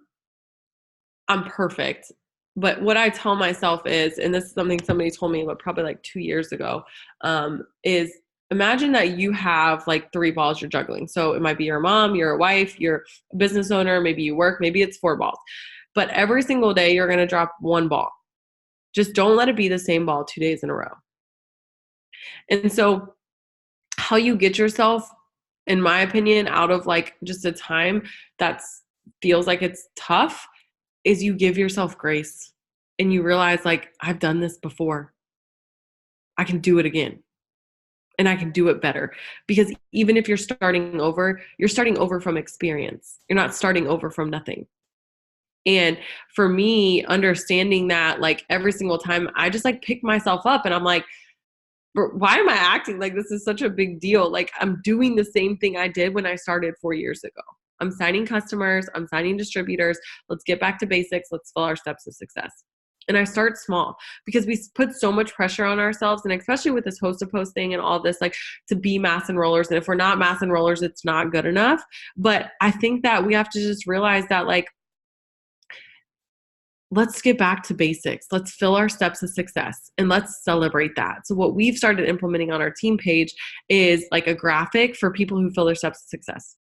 perfect, but what I tell myself is, and this is something somebody told me probably like 2 years ago, is imagine that you have like 3 balls you're juggling. So it might be your mom, you're a wife, you're a business owner, maybe you work, maybe it's 4 balls. But every single day you're going to drop 1 ball. Just don't let it be the same ball 2 days in a row. And so how you get yourself, in my opinion, out of like just a time that feels like it's tough is you give yourself grace and you realize like, I've done this before. I can do it again and I can do it better, because even if you're starting over from experience. You're not starting over from nothing. And for me, understanding that like every single time I just like pick myself up and I'm like, why am I acting like this is such a big deal? Like I'm doing the same thing I did when I started 4 years ago. I'm signing customers. I'm signing distributors. Let's get back to basics. Let's fill our steps to success. And I start small, because we put so much pressure on ourselves. And especially with this host-to-post thing and all this, like to be mass enrollers. And if we're not mass enrollers, it's not good enough. But I think that we have to just realize that like, let's get back to basics. Let's fill our steps to success and let's celebrate that. So what we've started implementing on our team page is like a graphic for people who fill their steps to success.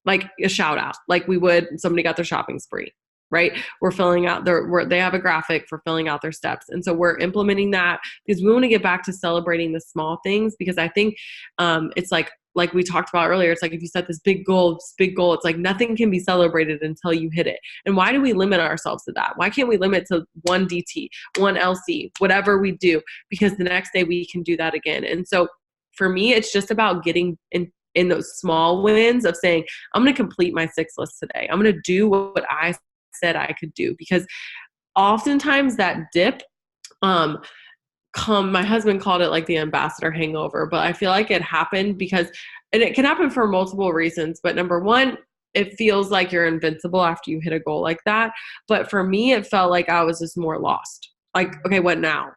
Like a shout out, like we would, somebody got their shopping spree, right? We're filling out they have a graphic for filling out their steps. And so we're implementing that because we want to get back to celebrating the small things, because I think it's like we talked about earlier, it's like if you set this big goal, it's like nothing can be celebrated until you hit it. And why do we limit ourselves to that? Why can't we limit to 1 DT, 1 LC, whatever we do? Because the next day we can do that again. And so For me, it's just about getting in those small wins of saying, I'm going to complete my 6 list today. I'm going to do what I said I could do, because oftentimes that dip, my husband called it like the ambassador hangover, but I feel like it happened because, and it can happen for multiple reasons, but number one, it feels like you're invincible after you hit a goal like that. But for me, it felt like I was just more lost. Like, okay, what now?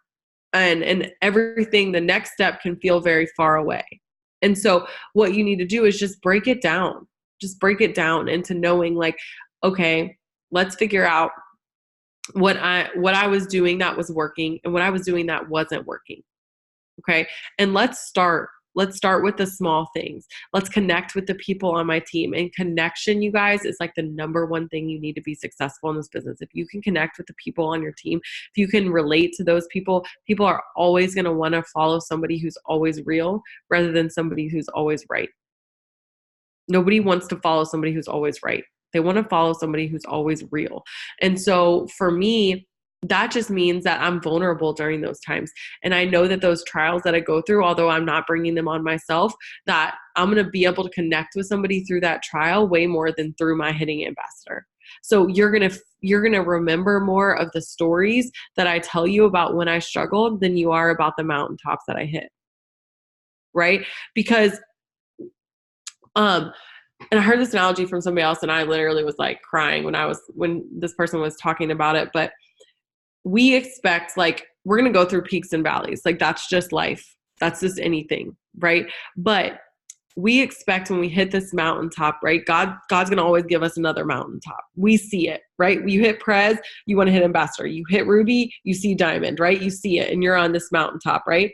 And everything, the next step can feel very far away. And so what you need to do is just break it down. Just break it down into knowing like, okay, let's figure out what I was doing that was working and what I was doing that wasn't working. Okay. And let's start with the small things. Let's connect with the people on my team. And connection, you guys, is like the number one thing you need to be successful in this business. If you can connect with the people on your team, if you can relate to those people, people are always going to want to follow somebody who's always real rather than somebody who's always right. Nobody wants to follow somebody who's always right. They want to follow somebody who's always real. And so for me, that just means that I'm vulnerable during those times. And I know that those trials that I go through, although I'm not bringing them on myself, that I'm going to be able to connect with somebody through that trial way more than through my hitting ambassador. So you're going to remember more of the stories that I tell you about when I struggled than you are about the mountaintops that I hit. Right? Because, and I heard this analogy from somebody else and I literally was like crying when this person was talking about it, but we expect, like, we're going to go through peaks and valleys. Like, that's just life. That's just anything, right? But we expect when we hit this mountaintop, right? God's going to always give us another mountaintop. We see it, right? You hit Prez, you want to hit Ambassador. You hit Ruby, you see Diamond, right? You see it and you're on this mountaintop, right?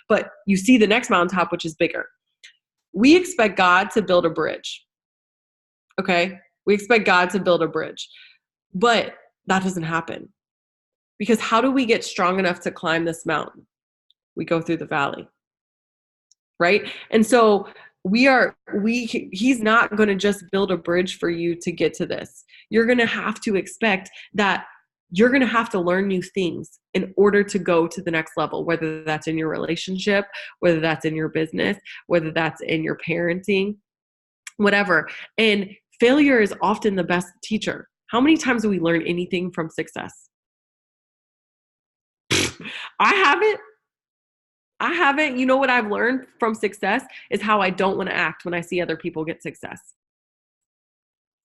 But you see the next mountaintop, which is bigger. We expect God to build a bridge. Okay? We expect God to build a bridge. But that doesn't happen. Because how do we get strong enough to climb this mountain? We go through the valley, right? And so he's not going to just build a bridge for you to get to this. You're going to have to expect that you're going to have to learn new things in order to go to the next level, whether that's in your relationship, whether that's in your business, whether that's in your parenting, whatever. And failure is often the best teacher. How many times do we learn anything from success? I haven't. You know what I've learned from success is how I don't want to act when I see other people get success.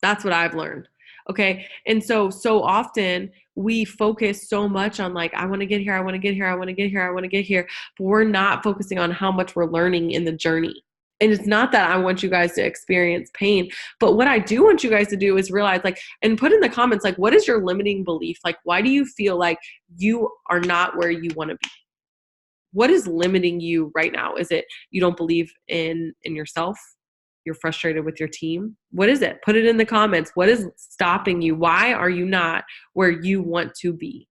That's what I've learned. Okay. And so often we focus so much on like, I want to get here. I want to get here. I want to get here. I want to get here. But we're not focusing on how much we're learning in the journey. And it's not that I want you guys to experience pain, but what I do want you guys to do is realize, like, and put in the comments, like, what is your limiting belief? Like, why do you feel like you are not where you want to be? What is limiting you right now? Is it you don't believe in yourself? You're frustrated with your team? What is it? Put it in the comments. What is stopping you? Why are you not where you want to be?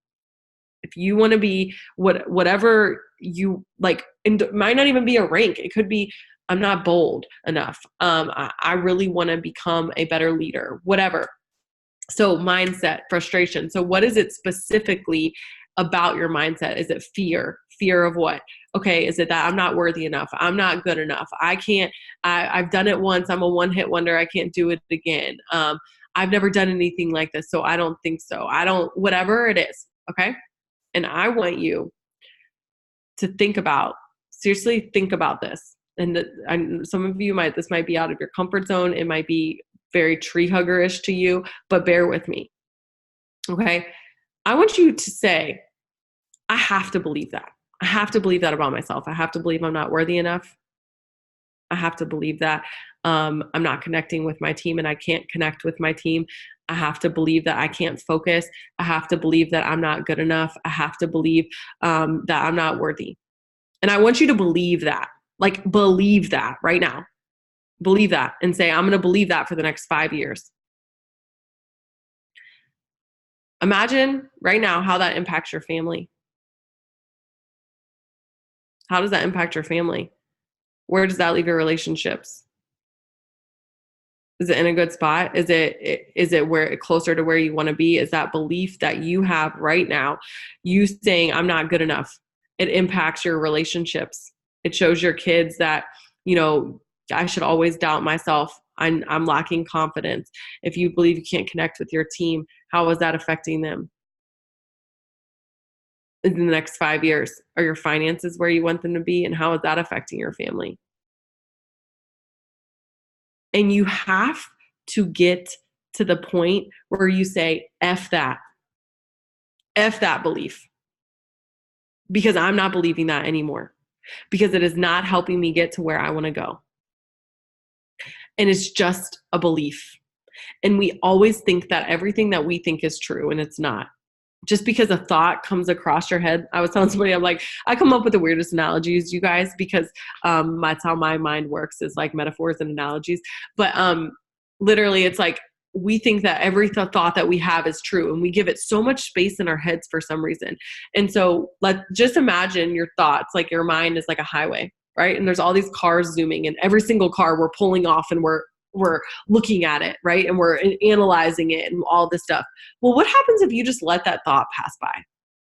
If you want to be whatever you like, and it might not even be a rank. It could be, I'm not bold enough. I really want to become a better leader, whatever. So mindset, frustration. So what is it specifically about your mindset? Is it fear? Fear of what? Okay, is it that I'm not worthy enough? I'm not good enough. I can't, I've done it once. I'm a one-hit wonder. I can't do it again. I've never done anything like this, so I don't think so. Whatever it is, okay? And I want you to seriously think about this. And some of you this might be out of your comfort zone. It might be very tree hugger-ish to you, but bear with me. Okay. I want you to say, I have to believe that. I have to believe that about myself. I have to believe I'm not worthy enough. I have to believe that I'm not connecting with my team and I can't connect with my team. I have to believe that I can't focus. I have to believe that I'm not good enough. I have to believe that I'm not worthy. And I want you to believe that. Like, believe that right now. Believe that and say, I'm going to believe that for the next 5 years. Imagine right now how that impacts your family. How does that impact your family? Where does that leave your relationships? Is it in a good spot? Is it where closer to where you want to be? Is that belief that you have right now, you saying, I'm not good enough? It impacts your relationships. It shows your kids that, I should always doubt myself. I'm lacking confidence. If you believe you can't connect with your team, how is that affecting them in the next 5 years? Are your finances where you want them to be? And how is that affecting your family? And you have to get to the point where you say, F that belief, because I'm not believing that anymore, because it is not helping me get to where I want to go. And it's just a belief. And we always think that everything that we think is true, and it's not. Just because a thought comes across your head. I was telling somebody, I'm like, I come up with the weirdest analogies, you guys, because that's how my mind works, is like metaphors and analogies. But literally, it's like we think that every thought that we have is true, and we give it so much space in our heads for some reason. And so just imagine your thoughts, like your mind is like a highway, right? And there's all these cars zooming, and every single car we're pulling off, and we're looking at it, right? And we're analyzing it and all this stuff. Well, what happens if you just let that thought pass by?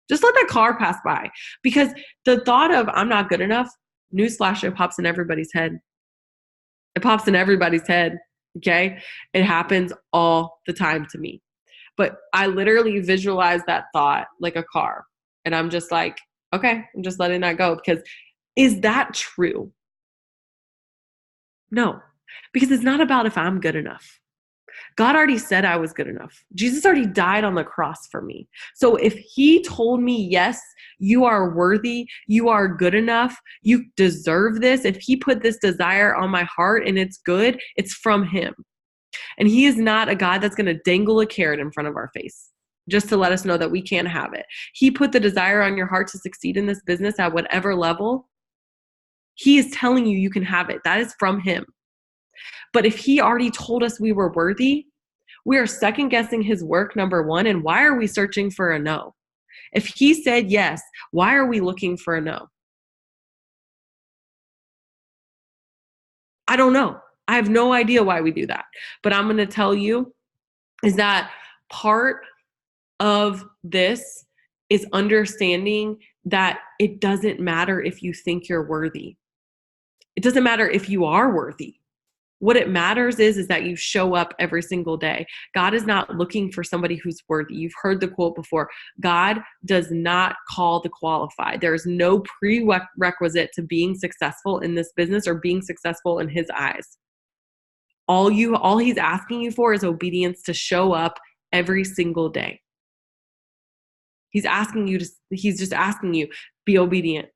Just let that car pass by. Because the thought of I'm not good enough, newsflash, it pops in everybody's head. It pops in everybody's head, okay? It happens all the time to me. But I literally visualize that thought like a car. And I'm just like, okay, I'm just letting that go. Because is that true? No. Because it's not about if I'm good enough. God already said I was good enough. Jesus already died on the cross for me. So if he told me, yes, you are worthy, you are good enough, you deserve this, if he put this desire on my heart and it's good, it's from him. And he is not a God that's going to dangle a carrot in front of our face just to let us know that we can't have it. He put the desire on your heart to succeed in this business at whatever level. He is telling you you can have it. That is from him. But if he already told us we were worthy, we are second guessing his work, number one. And why are we searching for a no? If he said yes, why are we looking for a no? I don't know. I have no idea why we do that. But I'm going to tell you is that part of this is understanding that it doesn't matter if you think you're worthy. It doesn't matter if you are worthy. What it matters is that you show up every single day. God is not looking for somebody who's worthy. You've heard the quote before. God does not call the qualified. There is no prerequisite to being successful in this business or being successful in his eyes. All he's asking you for is obedience to show up every single day. He's just asking you, be obedient.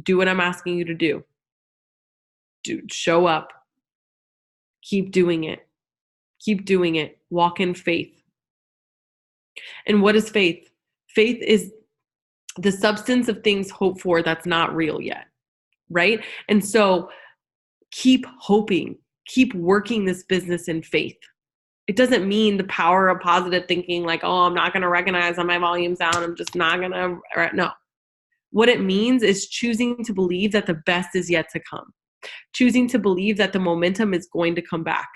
Do what I'm asking you to do. Show up. Keep doing it. Keep doing it. Walk in faith. And what is faith? Faith is the substance of things hoped for that's not real yet, right? And so keep hoping. Keep working this business in faith. It doesn't mean the power of positive thinking, like, oh, I'm not going to recognize on my volume's down. I'm just not going to. No. What it means is choosing to believe that the best is yet to come. Choosing to believe that the momentum is going to come back.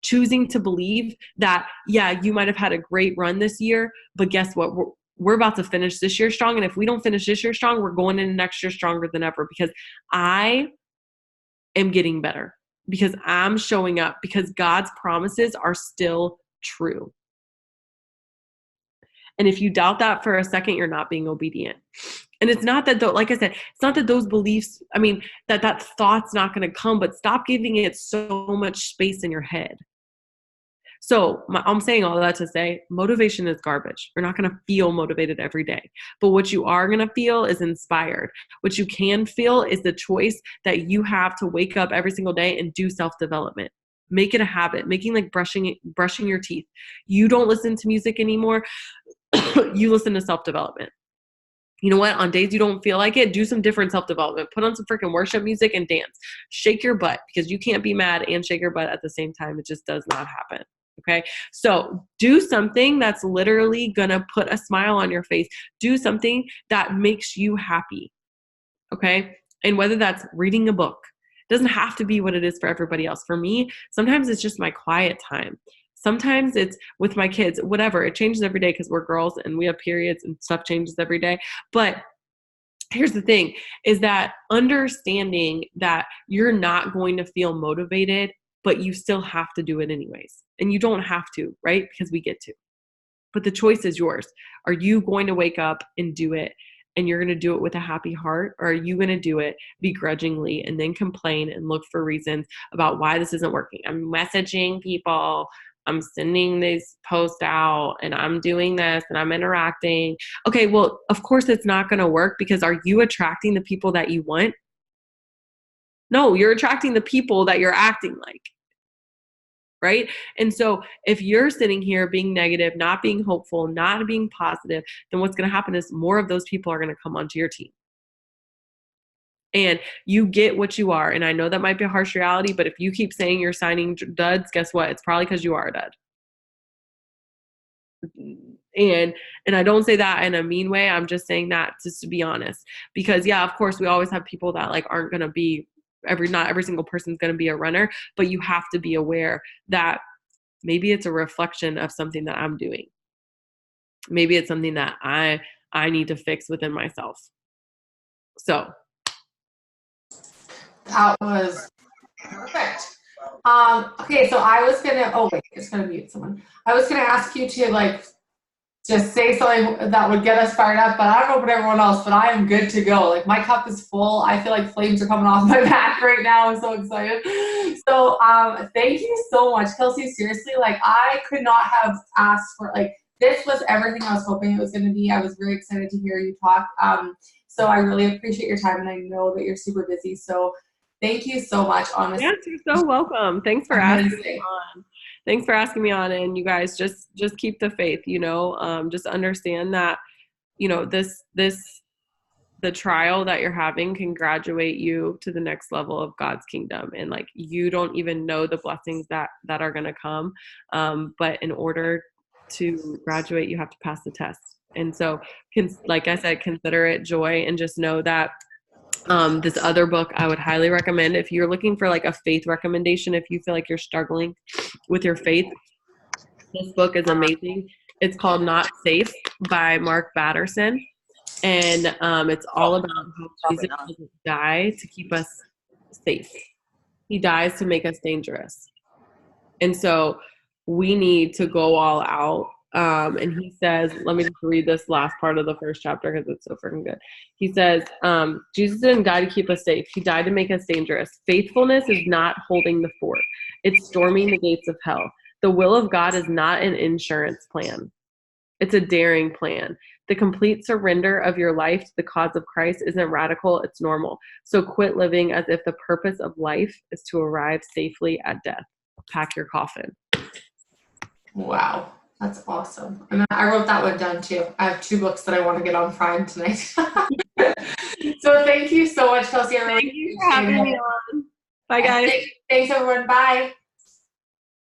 Choosing to believe that, yeah, you might have had a great run this year, but guess what? We're about to finish this year strong. And if we don't finish this year strong, we're going into next year stronger than ever, because I am getting better, because I'm showing up, because God's promises are still true. And if you doubt that for a second, you're not being obedient. And it's not that, like I said, it's not that those beliefs, that thought's not going to come, but stop giving it so much space in your head. So I'm saying all of that to say motivation is garbage. You're not going to feel motivated every day. But what you are going to feel is inspired. What you can feel is the choice that you have to wake up every single day and do self-development. Make it a habit, making like brushing your teeth. You don't listen to music anymore. You listen to self-development. You know what? On days you don't feel like it, do some different self-development. Put on some freaking worship music and dance. Shake your butt, because you can't be mad and shake your butt at the same time. It just does not happen. Okay. So do something that's literally going to put a smile on your face. Do something that makes you happy. Okay. And whether that's reading a book, it doesn't have to be what it is for everybody else. For me, sometimes it's just my quiet time. Sometimes it's with my kids, whatever. It changes every day because we're girls and we have periods and stuff changes every day. But here's the thing, is that understanding that you're not going to feel motivated, but you still have to do it anyways. And you don't have to, right? Because we get to. But the choice is yours. Are you going to wake up and do it, and you're going to do it with a happy heart? Or are you going to do it begrudgingly and then complain and look for reasons about why this isn't working? I'm messaging people, I'm sending these posts out, and I'm doing this, and I'm interacting. Okay, well, of course it's not going to work, because are you attracting the people that you want? No, you're attracting the people that you're acting like. Right? And so if you're sitting here being negative, not being hopeful, not being positive, then what's going to happen is more of those people are going to come onto your team. And you get what you are. And I know that might be a harsh reality, but if you keep saying you're signing duds, guess what? It's probably because you are a dud. And I don't say that in a mean way. I'm just saying that just to be honest. Because yeah, of course, we always have people that like aren't going to be not every single person is going to be a runner, but you have to be aware that maybe it's a reflection of something that I'm doing. Maybe it's something that I need to fix within myself. So that was perfect. Okay, so I was gonna. Oh wait, it's gonna mute someone. I was gonna ask you to like just say something that would get us fired up, but I don't know about everyone else, but I am good to go. Like my cup is full. I feel like flames are coming off my back right now. I'm so excited. So thank you so much, Kelsey. Seriously, like I could not have asked for like this was everything I was hoping it was going to be. I was very excited to hear you talk. So I really appreciate your time, and I know that you're super busy. So thank you so much, honestly. Yes, you're so welcome. Thanks for asking me on. Thanks for asking me on. And you guys just keep the faith, you know, just understand that, you know, the trial that you're having can graduate you to the next level of God's kingdom. And like, you don't even know the blessings that are going to come. But in order to graduate, you have to pass the test. And so, like I said, consider it joy, and just know that this other book I would highly recommend if you're looking for like a faith recommendation. If you feel like you're struggling with your faith, this book is amazing. It's called Not Safe by Mark Batterson. And it's all about how Jesus doesn't die to keep us safe. He dies to make us dangerous. And so we need to go all out. And he says, let me just read this last part of the first chapter because it's so freaking good. He says, Jesus didn't die to keep us safe. He died to make us dangerous. Faithfulness is not holding the fort. It's storming the gates of hell. The will of God is not an insurance plan. It's a daring plan. The complete surrender of your life to the cause of Christ isn't radical, it's normal. So quit living as if the purpose of life is to arrive safely at death. Pack your coffin. Wow, that's awesome. And I wrote that one down too. I have 2 books that I want to get on Prime tonight. So thank you so much, Kelsey. Thank you for having me on. Bye, guys. Thanks, everyone. Bye.